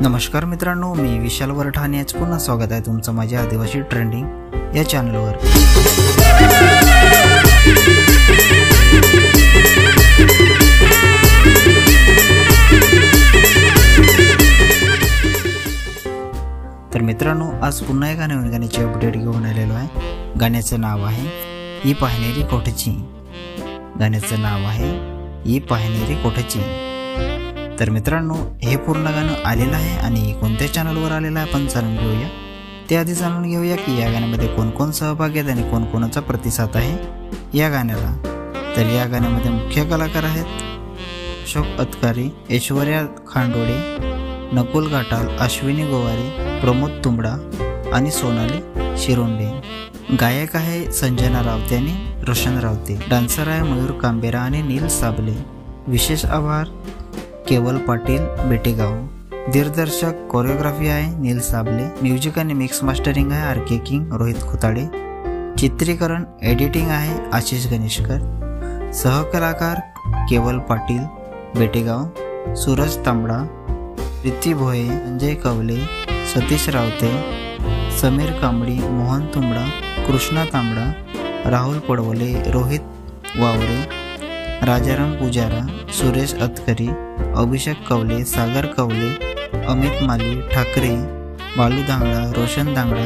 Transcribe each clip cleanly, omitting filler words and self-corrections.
नमस्कार मित्रांनो, मी विशाल वरठाणे. आज पुन्हा स्वागत आहे तुमचं माझ्या आदिवासी ट्रेंडिंग या चॅनलवर. तर मित्रांनो, आज पुन्हा एका नवीन गाण्याची अपडेट घेऊन आलेलो आहे. गाण्याचं नाव आहे ही पाहणेरी कोठची. गाण्याचं नाव आहे ही पाहणेरी कोठची. तर मित्रांनो, हे पूर्ण गाणं आलेलं आहे आणि कोणत्या चॅनलवर आलेलं आहे आपण जाणून घेऊया. त्याआधी जाणून घेऊया की या गाण्यामध्ये कोण कोण सहभागी आहेत आणि कोण कोणाचा प्रतिसाद आहे या गाण्याला. तर या गाण्यामध्ये मुख्य कलाकार आहेत अशोक अतकारी, ऐश्वर्या खांडोळे, नकुल घाटाल, अश्विनी गोवारी, प्रमोद तुंबडा आणि सोनाली शिरोंडे. गायक आहे संजना रावते आणि रोशन रावते. डान्सर आहे मयूर कांबेरा आणि नील साबले. विशेष आभार केवल पाटील बेटेगाव. दिग्दर्शक कोरिओग्राफी आहे नील साबले. म्युझिक आणि मिक्स मास्टरिंग आहे आर के किंग रोहित खुताडे. चित्रीकरण एडिटिंग आहे आशिष गणेशकर. सहकलाकार केवल पाटील बेटेगाव, सूरज तांबडा, प्रीती भोये, संजय कवले, सतीश रावते, समीर कांबडी, मोहन तुंबडा, कृष्णा तांबडा, राहुल पडवले, रोहित वावरे, राजाराम पुजारा, सुरेश अतकरी, अभिषेक कवले, सागर कवले, अमित माली, ठाकरे, बालू दांगडा, रोशन दांगडा,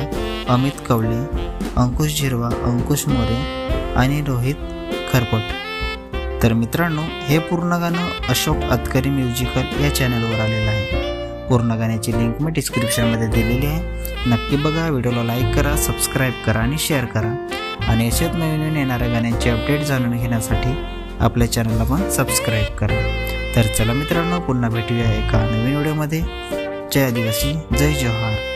अमित कवले, अंकुश झिरवा, अंकुश मोरे आणि रोहित खरपट. तर मित्रांनो, हे पूर्ण गाणं अशोक अतकरी म्युझिकल या चॅनलवर आलेलं आहे. पूर्ण गाण्याची लिंक मी डिस्क्रिप्शनमध्ये दिलेली आहे. नक्की बघा, व्हिडिओला लाईक करा, सबस्क्राईब करा आणि शेअर करा. आणि असेच नवीन येणाऱ्या गाण्यांचे अपडेट जाणून घेण्यासाठी आपल्या चॅनलला पण सबस्क्राईब करा. तर चला मित्रांनो, पुन्हा भेटूया एका नवीन व्हिडिओमध्ये. जय आदिवासी, जय जोहार.